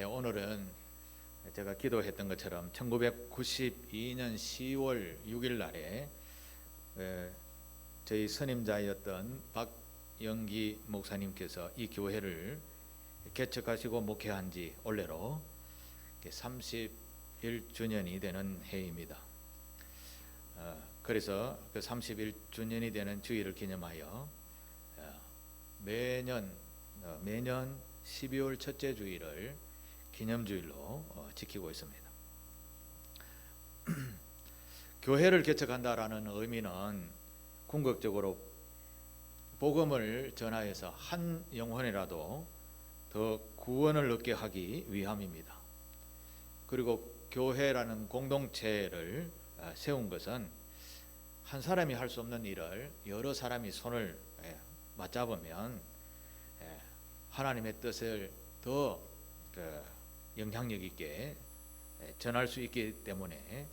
오늘은 제가 기도했던 것처럼 1992년 10월 6일 날에 저희 선임자였던 박영기 목사님께서 이 교회를 개척하시고 목회한 지 올해로 31주년이 되는 해입니다. 그래서 그 31주년이 되는 주일을 기념하여 매년 12월 첫째 주일을 기념주일로 지키고 있습니다. 교회를 개척한다라는 의미는 궁극적으로 복음을 전하여서 한 영혼이라도 더 구원을 얻게 하기 위함입니다. 그리고 교회라는 공동체를 세운 것은 한 사람이 할 수 없는 일을 여러 사람이 손을 맞잡으면 하나님의 뜻을 더 영향력 있게 전할 수 있기 때문에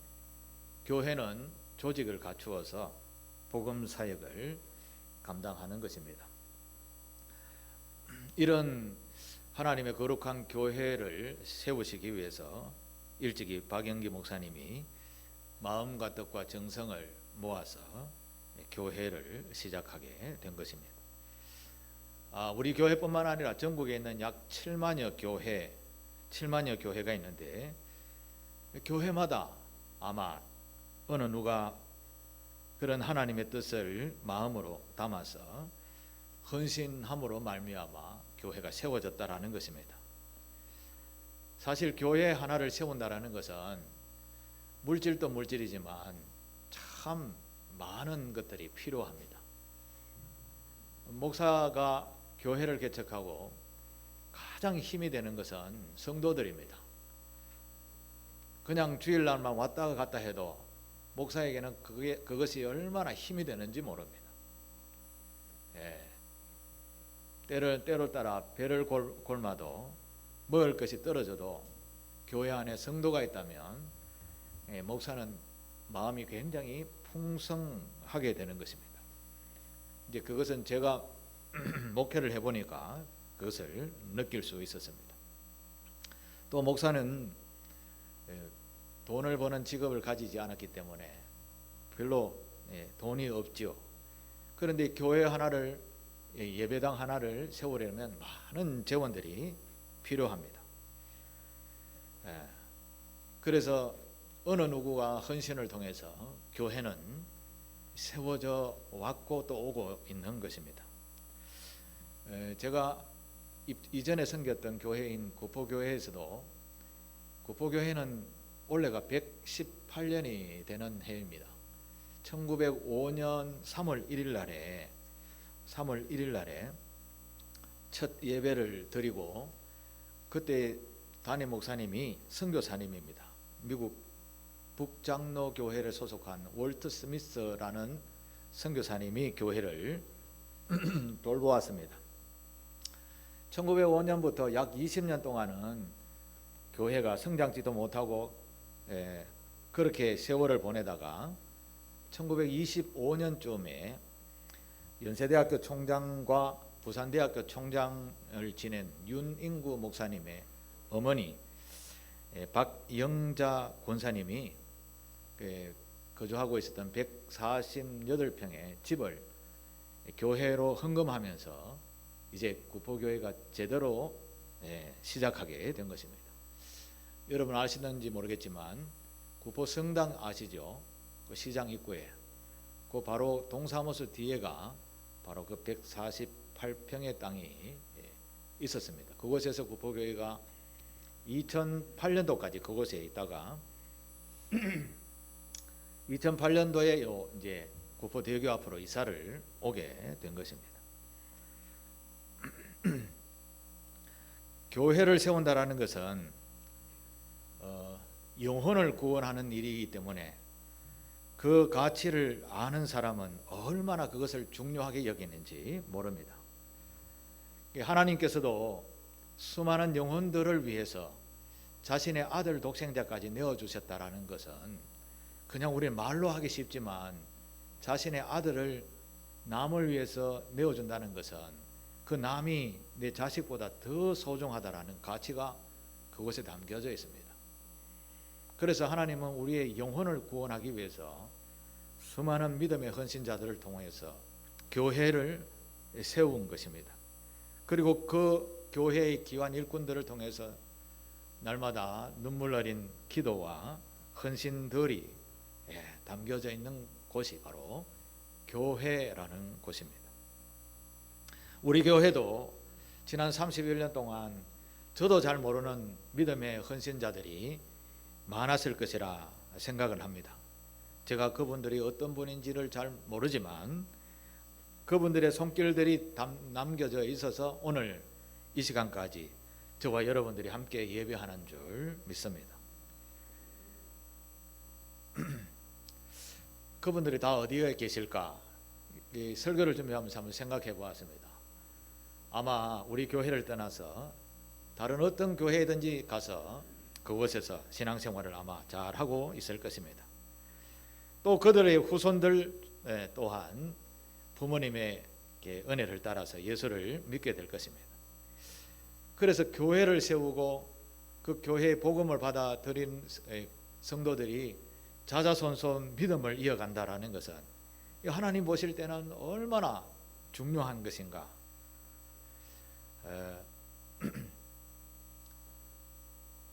교회는 조직을 갖추어서 복음 사역을 감당하는 것입니다. 이런 하나님의 거룩한 교회를 세우시기 위해서 일찍이 박영기 목사님이 마음과 뜻과 정성을 모아서 교회를 시작하게 된 것입니다. 우리 교회뿐만 아니라 전국에 있는 약 7만여 교회가 있는데 교회마다 아마 어느 누가 그런 하나님의 뜻을 마음으로 담아서 헌신함으로 말미암아 교회가 세워졌다라는 것입니다. 사실 교회 하나를 세운다라는 것은 물질도 물질이지만 참 많은 것들이 필요합니다. 목사가 교회를 개척하고 가장 힘이 되는 것은 성도들입니다. 그냥 주일날만 왔다 갔다 해도 목사에게는 그것이 얼마나 힘이 되는지 모릅니다. 때를 따라 배를 골마도 먹을 것이 떨어져도 교회 안에 성도가 있다면 목사는 마음이 굉장히 풍성하게 되는 것입니다. 이제 그것은 제가 목회를 해보니까 그것을 느낄 수 있었습니다. 또 목사는 돈을 버는 직업을 가지지 않았기 때문에 별로 돈이 없지요. 그런데 교회 하나를, 예배당 하나를 세우려면 많은 재원들이 필요합니다. 그래서 어느 누구가 헌신을 통해서 교회는 세워져 왔고 또 오고 있는 것입니다. 제가 이전에 섬겼던 교회인 구포교회에서도, 구포교회는 올해가 118년이 되는 해입니다. 1905년 3월 1일 날에 첫 예배를 드리고, 그때 담임 목사님이 선교사님입니다. 미국 북장로 교회를 소속한 월트 스미스라는 선교사님이 교회를 돌보았습니다. 1905년부터 약 20년 동안은 교회가 성장지도 못하고 그렇게 세월을 보내다가 1925년쯤에 연세대학교 총장과 부산대학교 총장을 지낸 윤인구 목사님의 어머니 박영자 권사님이 거주하고 있었던 148평의 집을 교회로 헌금하면서 이제 구포교회가 제대로 시작하게 된 것입니다. 여러분 아시는지 모르겠지만 구포 성당 아시죠? 그 시장 입구에 그 바로 동사무소 뒤에가 바로 그 148평의 땅이 있었습니다. 그곳에서 구포교회가 2008년도까지 그곳에 있다가 2008년도에 이제 구포대교 앞으로 이사를 오게 된 것입니다. 교회를 세운다라는 것은 영혼을 구원하는 일이기 때문에 그 가치를 아는 사람은 얼마나 그것을 중요하게 여기는지 모릅니다. 하나님께서도 수많은 영혼들을 위해서 자신의 아들 독생자까지 내어주셨다라는 것은 그냥 우리 말로 하기 쉽지만 자신의 아들을 남을 위해서 내어준다는 것은 그 남이 내 자식보다 더 소중하다라는 가치가 그곳에 담겨져 있습니다. 그래서 하나님은 우리의 영혼을 구원하기 위해서 수많은 믿음의 헌신자들을 통해서 교회를 세운 것입니다. 그리고 그 교회의 기관 일꾼들을 통해서 날마다 눈물 어린 기도와 헌신들이 담겨져 있는 곳이 바로 교회라는 곳입니다. 우리 교회도 지난 31년 동안 저도 잘 모르는 믿음의 헌신자들이 많았을 것이라 생각을 합니다. 제가 그분들이 어떤 분인지를 잘 모르지만 그분들의 손길들이 남겨져 있어서 오늘 이 시간까지 저와 여러분들이 함께 예배하는 줄 믿습니다. 그분들이 다 어디에 계실까? 이 설교를 준비하면서 한번 생각해 보았습니다. 아마 우리 교회를 떠나서 다른 어떤 교회든지 가서 그곳에서 신앙생활을 아마 잘하고 있을 것입니다. 또 그들의 후손들 또한 부모님의 은혜를 따라서 예수를 믿게 될 것입니다. 그래서 교회를 세우고 그 교회의 복음을 받아들인 성도들이 자자손손 믿음을 이어간다라는 것은 하나님 보실 때는 얼마나 중요한 것인가.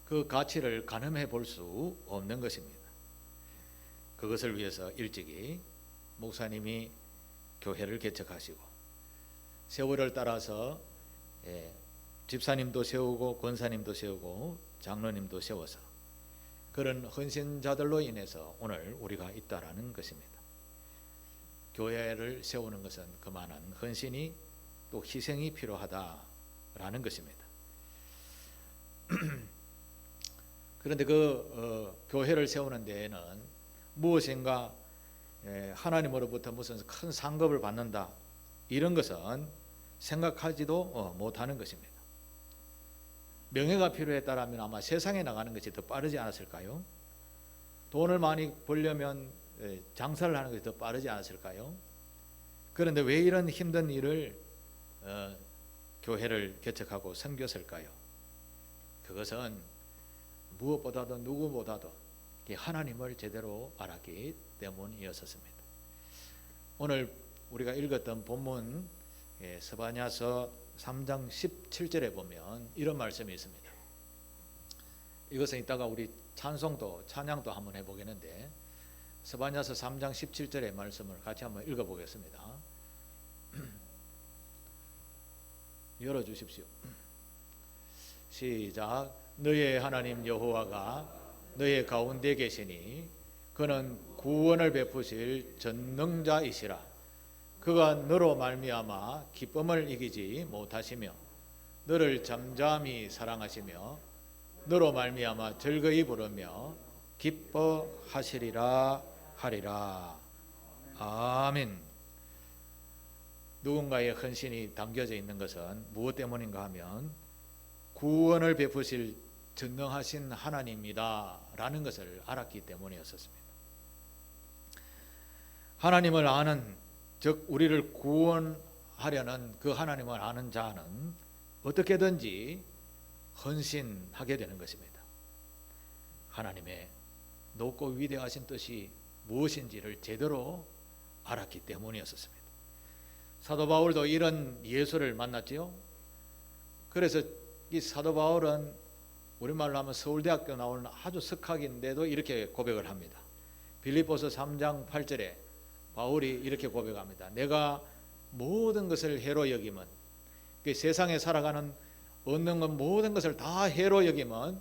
그 가치를 가늠해 볼 수 없는 것입니다. 그것을 위해서 일찍이 목사님이 교회를 개척하시고 세월을 따라서 집사님도 세우고 권사님도 세우고 장로님도 세워서 그런 헌신자들로 인해서 오늘 우리가 있다라는 것입니다. 교회를 세우는 것은 그만한 헌신이 또 희생이 필요하다라는 것입니다. 그런데 교회를 세우는 데에는 무엇인가 하나님으로부터 무슨 큰 상급을 받는다 이런 것은 생각하지도 못하는 것입니다. 명예가 필요했다라면 아마 세상에 나가는 것이 더 빠르지 않았을까요? 돈을 많이 벌려면 장사를 하는 것이 더 빠르지 않았을까요? 그런데 왜 이런 힘든 일을 교회를 개척하고 섬겼을까요? 그것은 무엇보다도 누구보다도 하나님을 제대로 알았기 때문이었습니다. 오늘 우리가 읽었던 본문 스바냐서 3장 17절에 보면 이런 말씀이 있습니다. 이것은 이따가 우리 찬양도 한번 해보겠는데 스바냐서 3장 17절의 말씀을 같이 한번 읽어보겠습니다. 열어주십시오. 시작. 너의 하나님 여호와가 너의 가운데 계시니 그는 구원을 베푸실 전능자이시라. 그가 너로 말미암아 기쁨을 이기지 못하시며 너를 잠잠히 사랑하시며 너로 말미암아 즐거이 부르며 기뻐하시리라 하리라. 아멘. 누군가의 헌신이 담겨져 있는 것은 무엇 때문인가 하면 구원을 베푸실 전능하신 하나님이다 라는 것을 알았기 때문이었습니다. 하나님을 아는, 즉 우리를 구원하려는 그 하나님을 아는 자는 어떻게든지 헌신하게 되는 것입니다. 하나님의 높고 위대하신 뜻이 무엇인지를 제대로 알았기 때문이었습니다. 사도 바울도 이런 예수를 만났지요. 그래서 이 사도 바울은 우리말로 하면 서울대학교 나오는 아주 석학인데도 이렇게 고백을 합니다. 빌립보서 3장 8절에 바울이 이렇게 고백합니다. 내가 모든 것을 해로 여김은, 세상에 살아가는 얻는 것 모든 것을 다 해로 여김은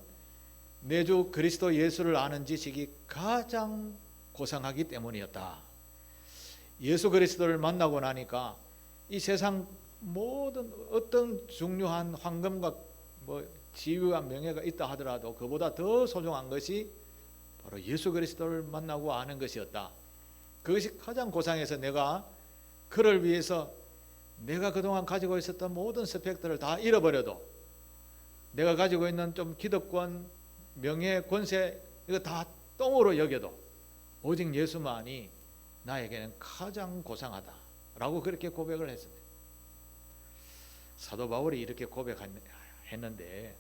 내 주 그리스도 예수를 아는 지식이 가장 고상하기 때문이었다. 예수 그리스도를 만나고 나니까 이 세상 모든 어떤 중요한 황금과 지위와 명예가 있다 하더라도 그보다 더 소중한 것이 바로 예수 그리스도를 만나고 아는 것이었다. 그것이 가장 고상해서 내가 그를 위해서 내가 그동안 가지고 있었던 모든 스펙들을 다 잃어버려도 내가 가지고 있는 좀 기득권, 명예, 권세 이거 다 똥으로 여겨도 오직 예수만이 나에게는 가장 고상하다라고 그렇게 고백을 했습니다. 사도 바울이 이렇게 고백했는데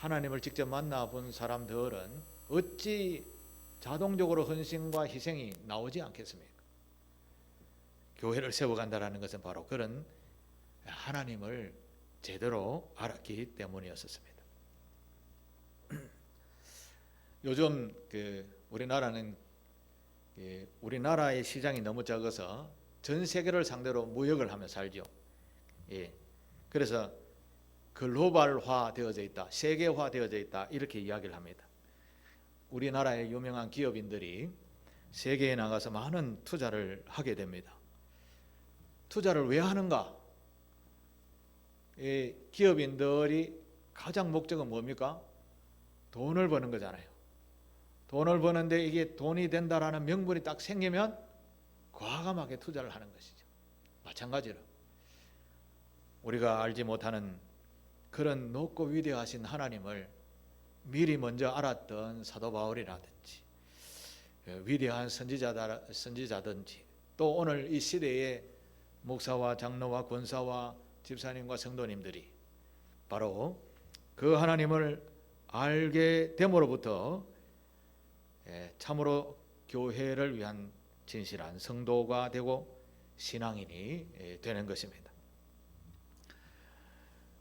하나님을 직접 만나본 사람들은 어찌 자동적으로 헌신과 희생이 나오지 않겠습니까? 교회를 세워간다는 것은 바로 그런 하나님을 제대로 알았기 때문이었습니다. 요즘 우리나라는 우리나라의 시장이 너무 적어서 전 세계를 상대로 무역을 하며 살죠. 그래서 글로벌화 되어져 있다, 세계화 되어져 있다, 이렇게 이야기를 합니다. 우리나라의 유명한 기업인들이 세계에 나가서 많은 투자를 하게 됩니다. 투자를 왜 하는가? 기업인들이 가장 목적은 뭡니까? 돈을 버는 거잖아요. 돈을 버는데 이게 돈이 된다라는 명분이 딱 생기면 과감하게 투자를 하는 것이죠. 마찬가지로 우리가 알지 못하는 그런 높고 위대하신 하나님을 미리 먼저 알았던 사도 바울이라든지 위대한 선지자든지 또 오늘 이 시대의 목사와 장로와 권사와 집사님과 성도님들이 바로 그 하나님을 알게 됨으로부터 참으로 교회를 위한 진실한 성도가 되고 신앙인이 되는 것입니다.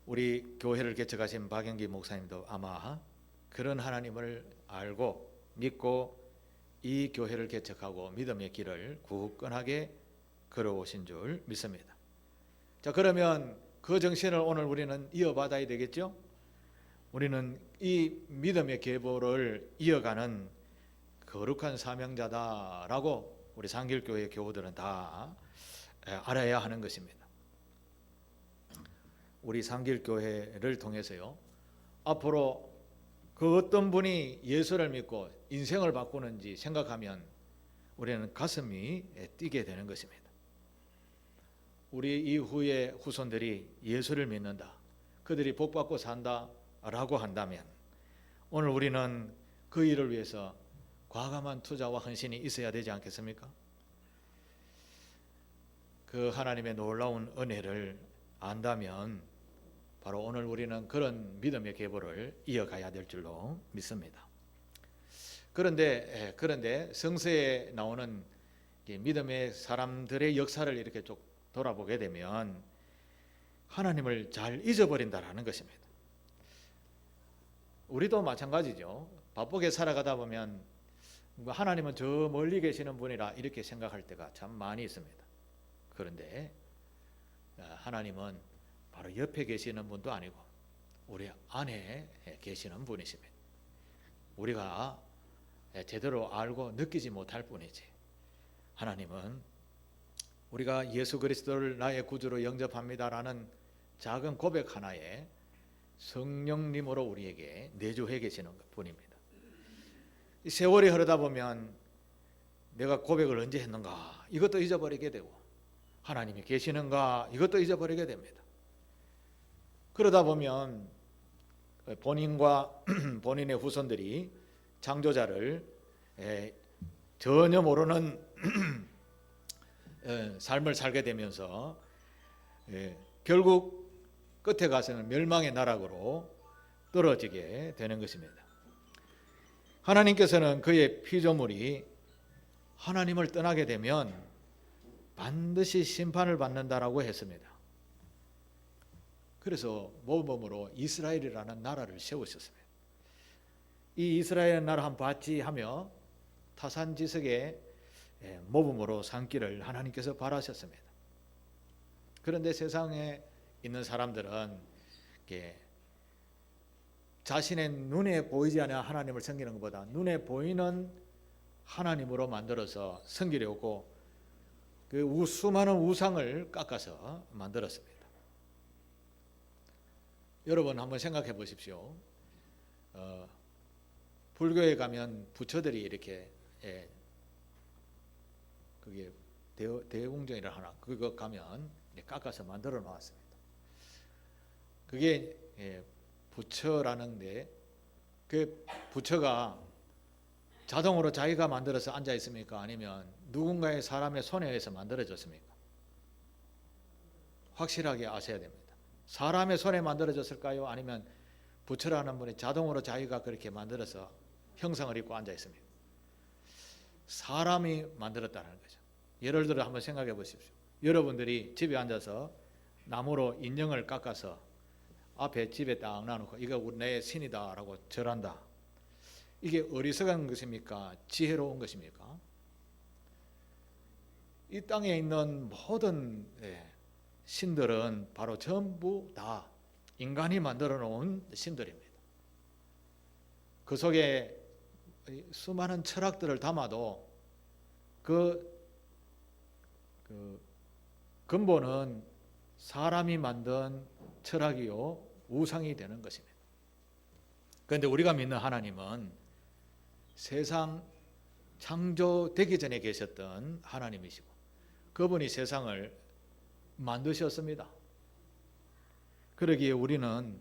우리 교회를 개척하신 박영기 목사님도 아마 그런 하나님을 알고 믿고 이 교회를 개척하고 믿음의 길을 굳건하게 걸어오신 줄 믿습니다. 자, 그러면 그 정신을 오늘 우리는 이어받아야 되겠죠? 우리는 이 믿음의 계보를 이어가는 거룩한 사명자다라고 우리 상길교회 교우들은 다 알아야 하는 것입니다. 우리 상길교회를 통해서요, 앞으로 그 어떤 분이 예수를 믿고 인생을 바꾸는지 생각하면 우리는 가슴이 뛰게 되는 것입니다. 우리 이후의 후손들이 예수를 믿는다, 그들이 복받고 산다라고 한다면 오늘 우리는 그 일을 위해서 과감한 투자와 헌신이 있어야 되지 않겠습니까? 그 하나님의 놀라운 은혜를 안다면 바로 오늘 우리는 그런 믿음의 계보를 이어가야 될 줄로 믿습니다. 그런데 성서에 나오는 믿음의 사람들의 역사를 이렇게 쭉 돌아보게 되면 하나님을 잘 잊어버린다라는 것입니다. 우리도 마찬가지죠. 바쁘게 살아가다 보면 하나님은 저 멀리 계시는 분이라 이렇게 생각할 때가 참 많이 있습니다. 그런데 하나님은 바로 옆에 계시는 분도 아니고 우리 안에 계시는 분이십니다. 우리가 제대로 알고 느끼지 못할 뿐이지 하나님은 우리가 예수 그리스도를 나의 구주로 영접합니다라는 작은 고백 하나에 성령님으로 우리에게 내주해 계시는 분입니다. 세월이 흐르다 보면 내가 고백을 언제 했는가 이것도 잊어버리게 되고 하나님이 계시는가 이것도 잊어버리게 됩니다. 그러다 보면 본인과 본인의 후손들이 창조자를 전혀 모르는 삶을 살게 되면서 결국 끝에 가서는 멸망의 나락으로 떨어지게 되는 것입니다. 하나님께서는 그의 피조물이 하나님을 떠나게 되면 반드시 심판을 받는다라고 했습니다. 그래서 모범으로 이스라엘이라는 나라를 세우셨습니다. 이 이스라엘 나라 한번 봤지 하며 타산지석의 모범으로 삼기를 하나님께서 바라셨습니다. 그런데 세상에 있는 사람들은 자신의 눈에 보이지 않는 하나님을 섬기는 것보다 눈에 보이는 하나님으로 만들어서 섬기려고 그 수많은 우상을 깎아서 만들었습니다. 여러분 한번 생각해 보십시오. 불교에 가면 부처들이 이렇게 그게 대웅전이라 하나 그거 가면 깎아서 만들어 놓았습니다. 그게 부처라는데 그 부처가 자동으로 자기가 만들어서 앉아 있습니까? 아니면 누군가의 사람의 손에 의해서 만들어졌습니까? 확실하게 아셔야 됩니다. 사람의 손에 만들어졌을까요? 아니면 부처라는 분이 자동으로 자기가 그렇게 만들어서 형상을 입고 앉아 있습니다. 사람이 만들었다는 거죠. 예를 들어 한번 생각해 보십시오. 여러분들이 집에 앉아서 나무로 인형을 깎아서 앞에 집에 딱 놔놓고 이거 내 신이다라고 절한다. 이게 어리석은 것입니까? 지혜로운 것입니까? 이 땅에 있는 모든 신들은 바로 전부 다 인간이 만들어 놓은 신들입니다. 그 속에 수많은 철학들을 담아도 그 근본은 사람이 만든 철학이요 우상이 되는 것입니다. 그런데 우리가 믿는 하나님은 세상 창조되기 전에 계셨던 하나님이시고 그분이 세상을 만드셨습니다. 그러기에 우리는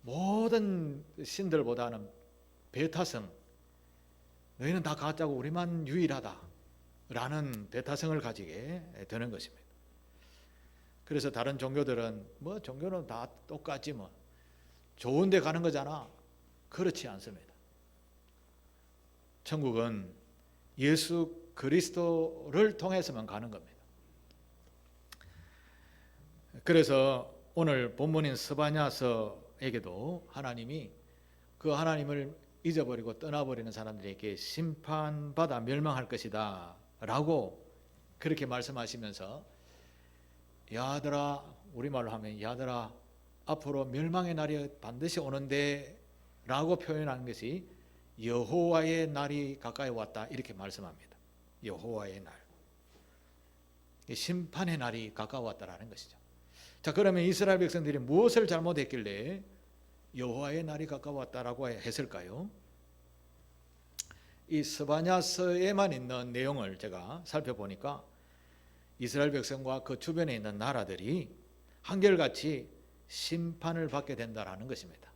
모든 신들보다는 배타성, 너희는 다 가짜고 우리만 유일하다 라는 배타성을 가지게 되는 것입니다. 그래서 다른 종교들은 뭐 종교는 다 똑같지 뭐 좋은 데 가는 거잖아. 그렇지 않습니다. 천국은 예수 그리스도를 통해서만 가는 겁니다. 그래서 오늘 본문인 스바냐서에게도 하나님이 그 하나님을 잊어버리고 떠나버리는 사람들에게 심판받아 멸망할 것이다 라고 그렇게 말씀하시면서 야들아, 우리말로 하면 야들아 앞으로 멸망의 날이 반드시 오는데 라고 표현하는 것이 여호와의 날이 가까이 왔다 이렇게 말씀합니다. 여호와의 날, 심판의 날이 가까웠다라는 것이죠. 자, 그러면 이스라엘 백성들이 무엇을 잘못했길래 여호와의 날이 가까웠다라고 했을까요? 이 스바냐서에만 있는 내용을 제가 살펴보니까 이스라엘 백성과 그 주변에 있는 나라들이 한결같이 심판을 받게 된다라는 것입니다.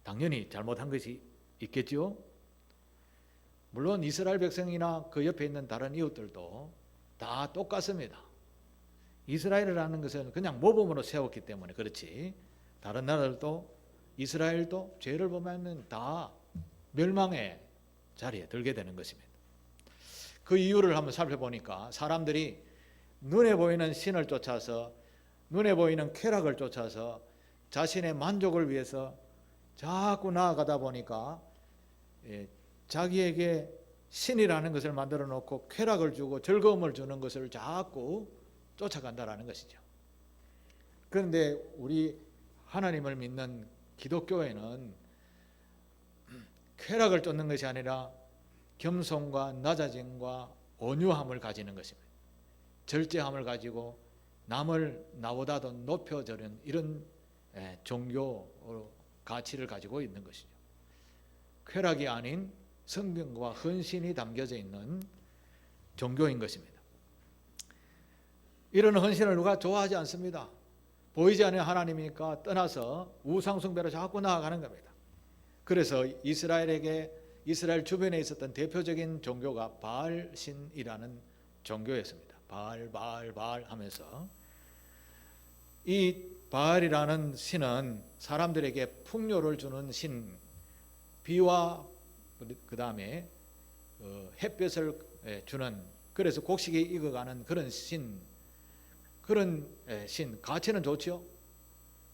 당연히 잘못한 것이 있겠죠. 물론 이스라엘 백성이나 그 옆에 있는 다른 이웃들도 다 똑같습니다. 이스라엘이라는 것은 그냥 모범으로 세웠기 때문에 그렇지 다른 나라들도 이스라엘도 죄를 범하면 다 멸망의 자리에 들게 되는 것입니다. 그 이유를 한번 살펴보니까 사람들이 눈에 보이는 신을 쫓아서 눈에 보이는 쾌락을 쫓아서 자신의 만족을 위해서 자꾸 나아가다 보니까 자기에게 신이라는 것을 만들어 놓고 쾌락을 주고 즐거움을 주는 것을 자꾸 쫓아간다라는 것이죠. 그런데 우리 하나님을 믿는 기독교에는 쾌락을 쫓는 것이 아니라 겸손과 낮아짐과 온유함을 가지는 것입니다. 절제함을 가지고 남을 나보다 더 높여주는 이런 종교 가치를 가지고 있는 것이죠. 쾌락이 아닌 성경과 헌신이 담겨져 있는 종교인 것입니다. 이런 헌신을 누가 좋아하지 않습니다. 보이지 않는 하나님이니까 떠나서 우상숭배로 자꾸 나아가는 겁니다. 그래서 이스라엘 주변에 있었던 대표적인 종교가 바알신이라는 종교였습니다. 바알 하면서 이 바알이라는 신은 사람들에게 풍요를 주는 신, 비와 그 다음에 햇볕을 주는, 그래서 곡식이 익어가는 그런 신, 가치는 좋죠.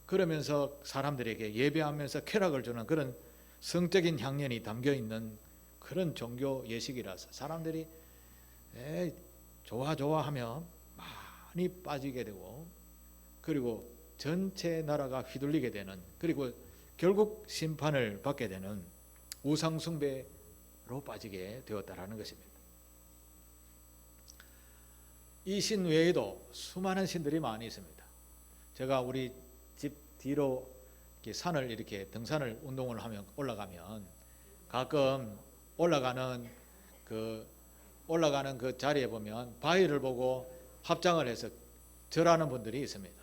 그러면서 사람들에게 예배하면서 쾌락을 주는 그런 성적인 향연이 담겨있는 그런 종교 예식이라서 사람들이 좋아하며 많이 빠지게 되고, 그리고 전체 나라가 휘둘리게 되는, 그리고 결국 심판을 받게 되는 우상숭배로 빠지게 되었다라는 것입니다. 이 신 외에도 수많은 신들이 많이 있습니다. 제가 우리 집 뒤로 이렇게 산을 이렇게 등산을 운동을 하면 올라가면 가끔 올라가는 그 자리에 보면 바위를 보고 합장을 해서 절하는 분들이 있습니다.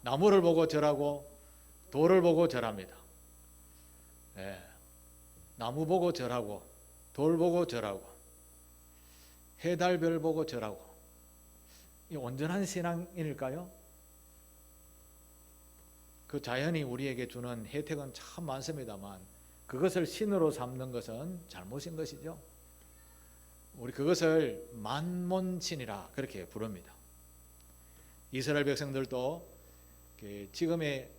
나무를 보고 절하고 돌을 보고 절합니다. 나무 보고 절하고 돌 보고 절하고 해달별 보고 절하고, 이 온전한 신앙일까요? 그 자연이 우리에게 주는 혜택은 참 많습니다만 그것을 신으로 삼는 것은 잘못인 것이죠. 우리 그것을 만몬신이라 그렇게 부릅니다. 이스라엘 백성들도 지금의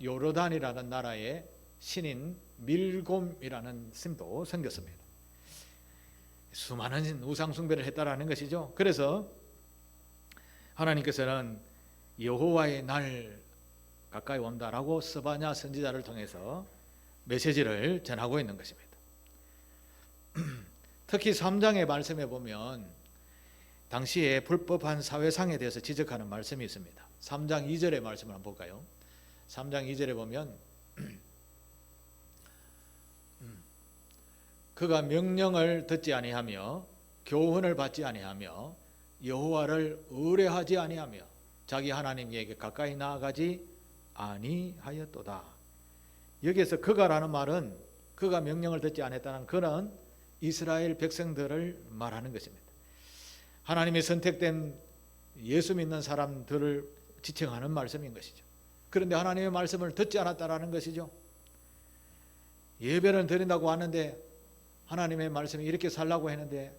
요르단이라는 나라의 신인 밀곰이라는 신도 생겼습니다. 수많은 우상 숭배를 했다라는 것이죠. 그래서 하나님께서는 여호와의 날 가까이 온다라고 스바냐 선지자를 통해서 메시지를 전하고 있는 것입니다. 특히 3장의 말씀에 보면 당시에 불법한 사회상에 대해서 지적하는 말씀이 있습니다. 3장 2절의 말씀을 한번 볼까요? 3장 2절에 보면 그가 명령을 듣지 아니하며 교훈을 받지 아니하며 여호와를 의뢰하지 아니하며 자기 하나님에게 가까이 나아가지 아니하였도다. 여기에서 그가라는 말은 그가 명령을 듣지 않았다는 그는 이스라엘 백성들을 말하는 것입니다. 하나님의 선택된 예수 믿는 사람들을 지칭하는 말씀인 것이죠. 그런데 하나님의 말씀을 듣지 않았다라는 것이죠. 예배를 드린다고 하는데 하나님의 말씀이 이렇게 살라고 했는데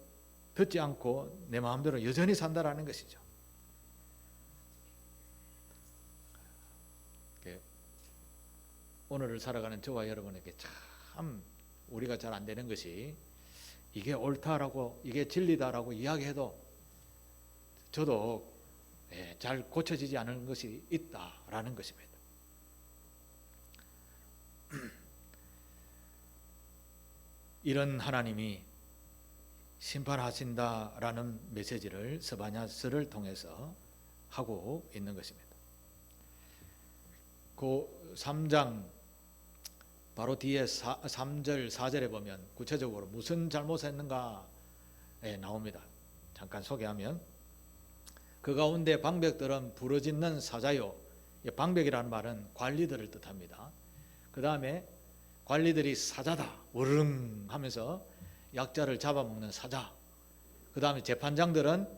듣지 않고 내 마음대로 여전히 산다라는 것이죠. 오늘을 살아가는 저와 여러분에게 참 우리가 잘 안 되는 것이 이게 옳다라고 이게 진리다라고 이야기해도 저도 잘 고쳐지지 않은 것이 있다라는 것입니다. 이런 하나님이 심판하신다라는 메시지를 스바냐서를 통해서 하고 있는 것입니다. 그 3장 바로 뒤에 3절 4절에 보면 구체적으로 무슨 잘못했는가에 나옵니다. 잠깐 소개하면 그 가운데 방백들은 부르짖는 사자요. 방백이라는 말은 관리들을 뜻합니다. 그 다음에 관리들이 사자다 으릉 하면서 약자를 잡아먹는 사자. 그 다음에 재판장들은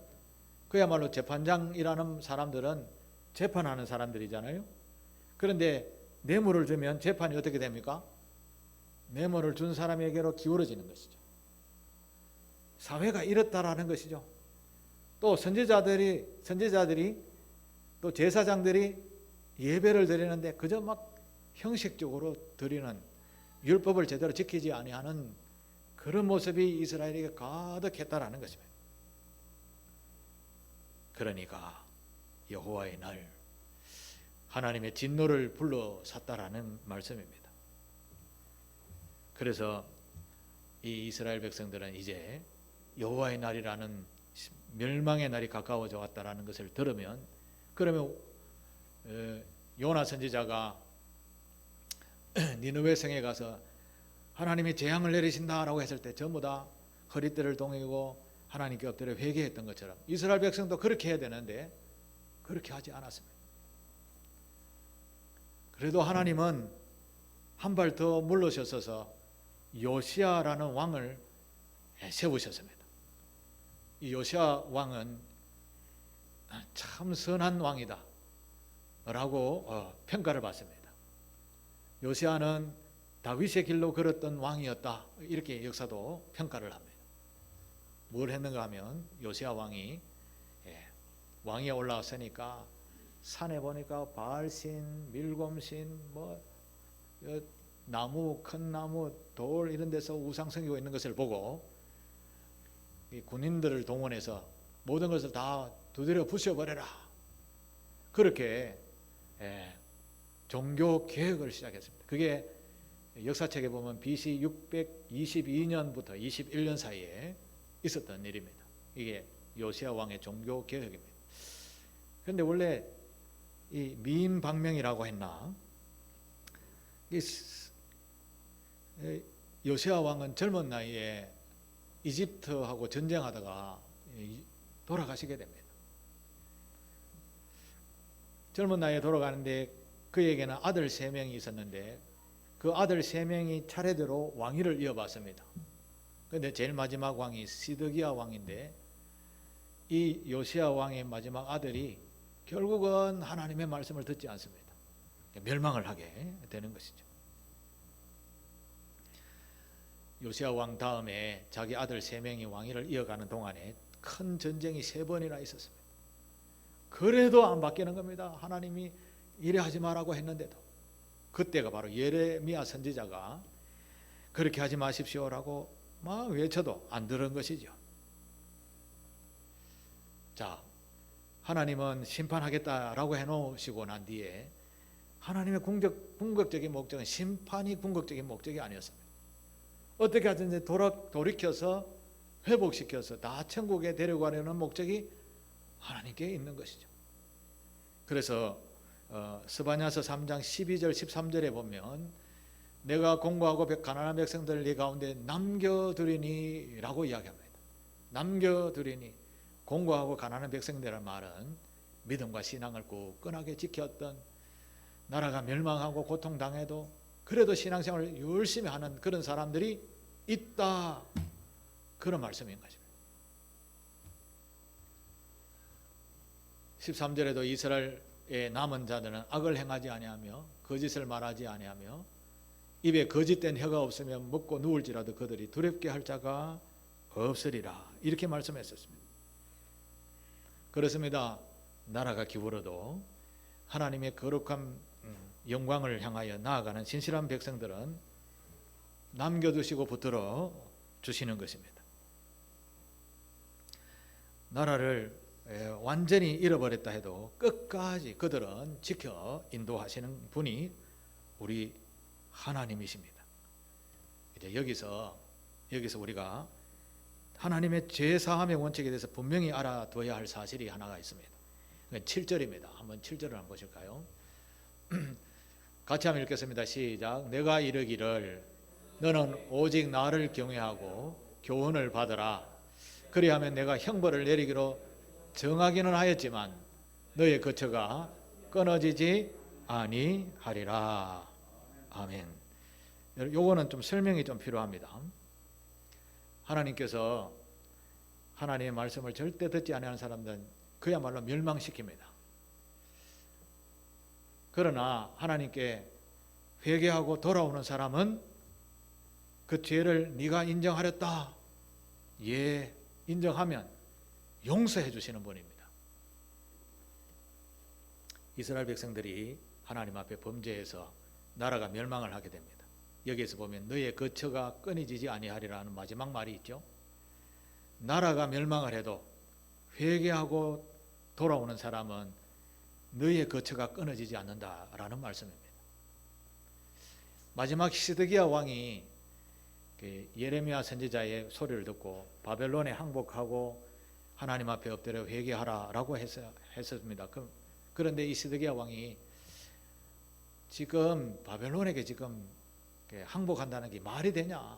그야말로 재판장이라는 사람들은 재판하는 사람들이잖아요. 그런데 뇌물을 주면 재판이 어떻게 됩니까? 뇌물을 준 사람에게로 기울어지는 것이죠. 사회가 이렇다라는 것이죠. 또 선지자들이 또 제사장들이 예배를 드리는데 그저 막 형식적으로 드리는 율법을 제대로 지키지 아니하는 그런 모습이 이스라엘에게 가득했다라는 것입니다. 그러니까 여호와의 날 하나님의 진노를 불러샀다라는 말씀입니다. 그래서 이 이스라엘 백성들은 이제 여호와의 날이라는 멸망의 날이 가까워져 왔다라는 것을 들으면 그러면 요나 선지자가 니느웨 성에 가서 하나님이 재앙을 내리신다라고 했을 때 전부 다 허리띠를 동이고 하나님께 엎드려 회개했던 것처럼 이스라엘 백성도 그렇게 해야 되는데 그렇게 하지 않았습니다. 그래도 하나님은 한 발 더 물러서셔서 요시야라는 왕을 세우셨습니다. 이 요시야 왕은 참 선한 왕이다 라고 평가를 받습니다. 요시야는 다윗의 길로 걸었던 왕이었다 이렇게 역사도 평가를 합니다. 뭘 했는가 하면 요시야 왕이 왕위에 올라왔으니까 산에 보니까 바알신, 밀곰신, 나무, 큰 나무, 돌 이런 데서 우상 섬기고 있는 것을 보고 이 군인들을 동원해서 모든 것을 다 두드려 부숴버려라. 그렇게 종교 개혁을 시작했습니다. 그게 역사책에 보면 BC 622년부터 21년 사이에 있었던 일입니다. 이게 요시야 왕의 종교 개혁입니다. 그런데 원래 이 미인방명이라고 했나? 요시야 왕은 젊은 나이에 이집트하고 전쟁하다가 돌아가시게 됩니다. 젊은 나이에 돌아가는데 그에게는 아들 3명이 있었는데 그 아들 3명이 차례대로 왕위를 이어받습니다. 그런데 제일 마지막 왕이 시드기야 왕인데 이 요시야 왕의 마지막 아들이 결국은 하나님의 말씀을 듣지 않습니다. 멸망을 하게 되는 것이죠. 요시야 왕 다음에 자기 아들 3명이 왕위를 이어가는 동안에 큰 전쟁이 3번이나 있었습니다. 그래도 안 바뀌는 겁니다. 하나님이 이래 하지 말라고 했는데도. 그때가 바로 예레미야 선지자가 그렇게 하지 마십시오라고 막 외쳐도 안 들은 것이죠. 자, 하나님은 심판하겠다라고 해놓으시고 난 뒤에 하나님의 궁극적인 목적은 심판이 궁극적인 목적이 아니었습니다. 어떻게 하든지 돌이켜서 회복시켜서 다 천국에 데려가려는 목적이 하나님께 있는 것이죠. 그래서 스바냐서 3장 12절 13절에 보면 내가 공고하고 가난한 백성들을 네 가운데 남겨두리니 라고 이야기합니다. 남겨두리니. 공고하고 가난한 백성들의 말은 믿음과 신앙을 굳건하게 지켰던, 나라가 멸망하고 고통당해도 그래도 신앙생활을 열심히 하는 그런 사람들이 있다, 그런 말씀인 것입니다. 13절에도 이스라엘의 남은 자들은 악을 행하지 아니하며 거짓을 말하지 아니하며 입에 거짓된 혀가 없으면 먹고 누울지라도 그들이 두렵게 할 자가 없으리라, 이렇게 말씀했었습니다. 그렇습니다. 나라가 기울어도 하나님의 거룩한 영광을 향하여 나아가는 신실한 백성들은 남겨두시고 붙들어 주시는 것입니다. 나라를 완전히 잃어버렸다 해도 끝까지 그들은 지켜 인도하시는 분이 우리 하나님이십니다. 이제 여기서 우리가 하나님의 죄사함의 원칙에 대해서 분명히 알아둬야 할 사실이 하나가 있습니다. 7절입니다. 한번 7절을 한번 보실까요? 같이 한번 읽겠습니다. 시작. 내가 이르기를 너는 오직 나를 경외하고 교훈을 받으라. 그리하면 내가 형벌을 내리기로 정하기는 하였지만 너의 거처가 끊어지지 아니하리라. 아멘. 요거는 좀 설명이 좀 필요합니다. 하나님께서 하나님의 말씀을 절대 듣지 않는 사람들은 그야말로 멸망시킵니다. 그러나 하나님께 회개하고 돌아오는 사람은 그 죄를 네가 인정하렸다, 예, 인정하면 용서해 주시는 분입니다. 이스라엘 백성들이 하나님 앞에 범죄해서 나라가 멸망을 하게 됩니다. 여기에서 보면 너의 거처가 끊어지지 아니하리라는 마지막 말이 있죠. 나라가 멸망을 해도 회개하고 돌아오는 사람은 너의 거처가 끊어지지 않는다라는 말씀입니다. 마지막 시드기야 왕이 예레미야 선지자의 소리를 듣고 바벨론에 항복하고 하나님 앞에 엎드려 회개하라라고 했습니다. 그런데 이 시드기야 왕이 지금 바벨론에게 지금 항복한다는 게 말이 되냐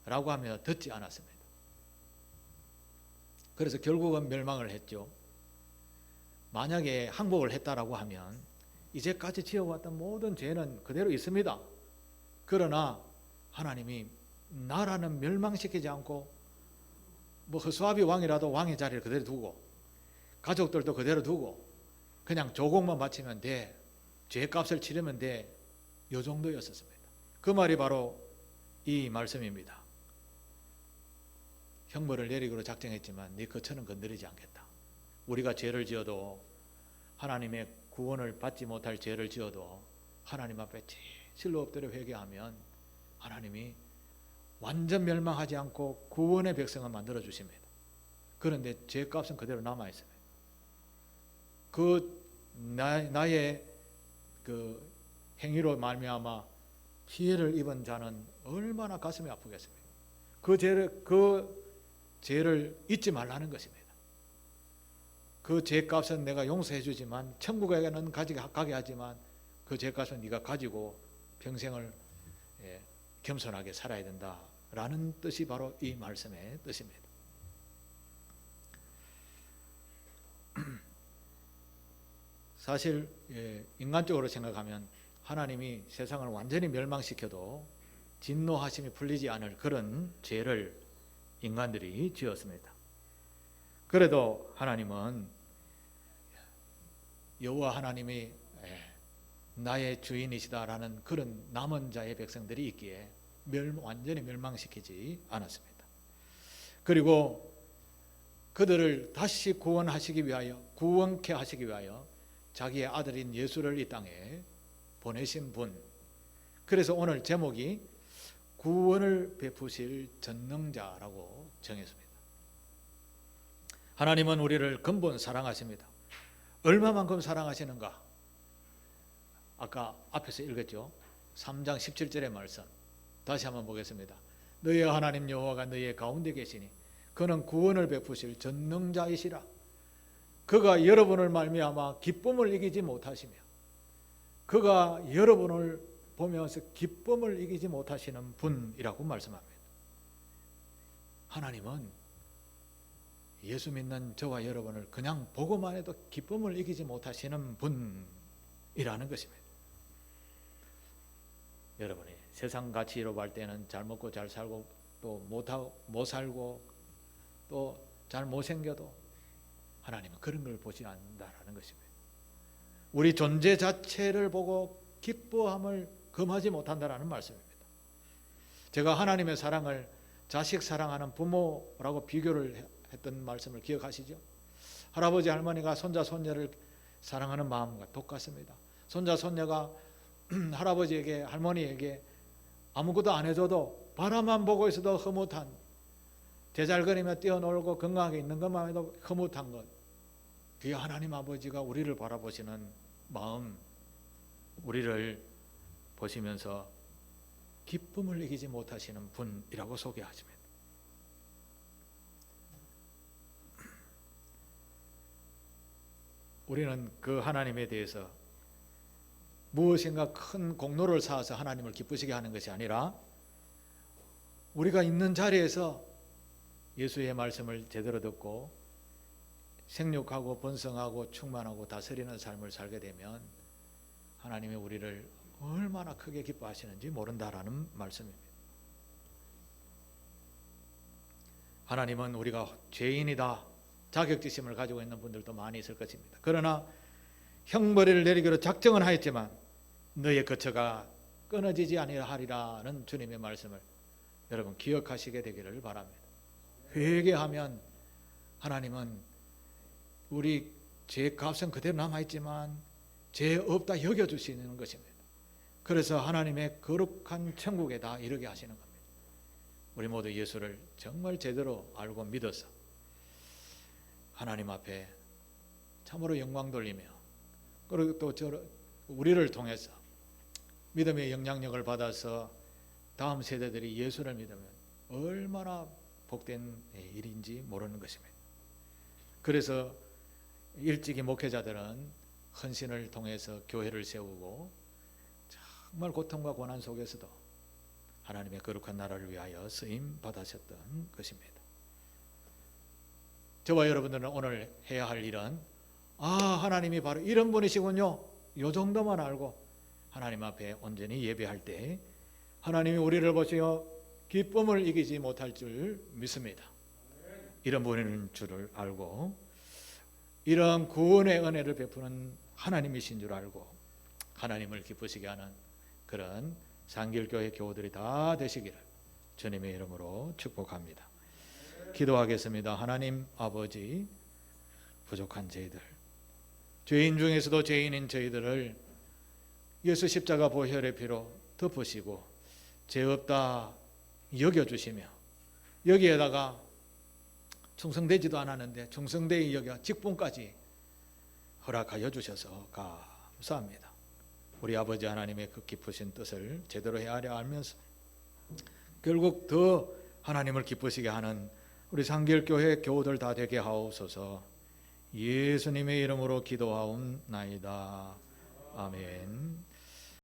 라고 하며 듣지 않았습니다. 그래서 결국은 멸망을 했죠. 만약에 항복을 했다라고 하면 이제까지 지어왔던 모든 죄는 그대로 있습니다. 그러나 하나님이 나라는 멸망시키지 않고 허수아비 왕이라도 왕의 자리를 그대로 두고 가족들도 그대로 두고 그냥 조공만 바치면 돼, 죄값을 치르면 돼, 요 정도였었습니다. 그 말이 바로 이 말씀입니다. 형벌을 내리기로 작정했지만 네 거처는 건드리지 않겠다. 우리가 죄를 지어도 하나님의 구원을 받지 못할 죄를 지어도 하나님 앞에 실로 엎드려 회개하면 하나님이 완전 멸망하지 않고 구원의 백성을 만들어 주십니다. 그런데 죄값은 그대로 남아 있습니다. 나의 그 행위로 말미암아 피해를 입은 자는 얼마나 가슴이 아프겠습니까? 그 죄를 잊지 말라는 것입니다. 그 죄값은 내가 용서해 주지만 천국에는 가게 하지만 그 죄값은 네가 가지고 평생을 겸손하게 살아야 된다라는 뜻이 바로 이 말씀의 뜻입니다. 사실 인간적으로 생각하면 하나님이 세상을 완전히 멸망시켜도 진노하심이 풀리지 않을 그런 죄를 인간들이 지었습니다. 그래도 하나님은 여호와 하나님이 나의 주인이시다라는 그런 남은 자의 백성들이 있기에 완전히 멸망시키지 않았습니다. 그리고 그들을 다시 구원하시기 위하여, 구원케 하시기 위하여 자기의 아들인 예수를 이 땅에 보내신 분. 그래서 오늘 제목이 구원을 베푸실 전능자라고 정했습니다. 하나님은 우리를 근본 사랑하십니다. 얼마만큼 사랑하시는가? 아까 앞에서 읽었죠. 3장 17절의 말씀 다시 한번 보겠습니다. 너희의 하나님 여호와가 너희의 가운데 계시니 그는 구원을 베푸실 전능자이시라. 그가 여러분을 말미암아 기쁨을 이기지 못하시며, 그가 여러분을 보면서 기쁨을 이기지 못하시는 분이라고 말씀합니다. 하나님은 예수 믿는 저와 여러분을 그냥 보고만 해도 기쁨을 이기지 못하시는 분이라는 것입니다. 여러분이 세상 가치로 볼 때는 잘 먹고 잘 살고 또 못 살고 또 잘 못생겨도 하나님은 그런 걸 보지 않는다라는 것입니다. 우리 존재 자체를 보고 기뻐함을 금하지 못한다라는 말씀입니다. 제가 하나님의 사랑을 자식 사랑하는 부모라고 비교를 했던 말씀을 기억하시죠? 할아버지 할머니가 손자 손녀를 사랑하는 마음과 똑같습니다. 손자 손녀가 할아버지에게 할머니에게 아무것도 안 해줘도 바라만 보고 있어도 흐뭇한, 제잘거리며 뛰어놀고 건강하게 있는 것만 해도 흐뭇한 것, 그게 하나님 아버지가 우리를 바라보시는 마음, 우리를 보시면서 기쁨을 이기지 못하시는 분이라고 소개하십니다. 우리는 그 하나님에 대해서 무엇인가 큰 공로를 쌓아서 하나님을 기쁘시게 하는 것이 아니라 우리가 있는 자리에서 예수의 말씀을 제대로 듣고 생육하고 번성하고 충만하고 다스리는 삶을 살게 되면 하나님이 우리를 얼마나 크게 기뻐하시는지 모른다라는 말씀입니다. 하나님은 우리가 죄인이다 자격지심을 가지고 있는 분들도 많이 있을 것입니다. 그러나 형벌을 내리기로 작정은 하였지만 너의 거처가 끊어지지 아니하리라는 주님의 말씀을 여러분 기억하시게 되기를 바랍니다. 회개하면 하나님은 우리 죄값은 그대로 남아있지만 죄 없다 여겨주시는 것입니다. 그래서 하나님의 거룩한 천국에 다 이르게 하시는 겁니다. 우리 모두 예수를 정말 제대로 알고 믿어서 하나님 앞에 참으로 영광 돌리며, 그리고 또 우리를 통해서 믿음의 영향력을 받아서 다음 세대들이 예수를 믿으면 얼마나 복된 일인지 모르는 것입니다. 그래서 일찍이 목회자들은 헌신을 통해서 교회를 세우고 정말 고통과 고난 속에서도 하나님의 거룩한 나라를 위하여 쓰임 받으셨던 것입니다. 저와 여러분들은 오늘 해야 할 일은 하나님이 바로 이런 분이시군요, 이 정도만 알고 하나님 앞에 온전히 예배할 때 하나님이 우리를 보시어 기쁨을 이기지 못할 줄 믿습니다. 이런 분인 줄을 알고 이런 구원의 은혜를 베푸는 하나님이신 줄 알고 하나님을 기쁘시게 하는 그런 상길교회 교우들이 다 되시기를 주님의 이름으로 축복합니다. 기도하겠습니다. 하나님 아버지, 부족한 저희들, 죄인 중에서도 죄인인 저희들을 예수 십자가 보혈의 피로 덮으시고 죄 없다 여겨주시며 여기에다가 충성되지도 않았는데 충성되이 여겨 직분까지 허락하여 주셔서 감사합니다. 우리 아버지 하나님의 그 깊으신 뜻을 제대로 헤아려 알면서 결국 더 하나님을 기쁘시게 하는 우리 상길교회 교우들 다 되게 하옵소서. 예수님의 이름으로 기도하옵나이다. 아멘.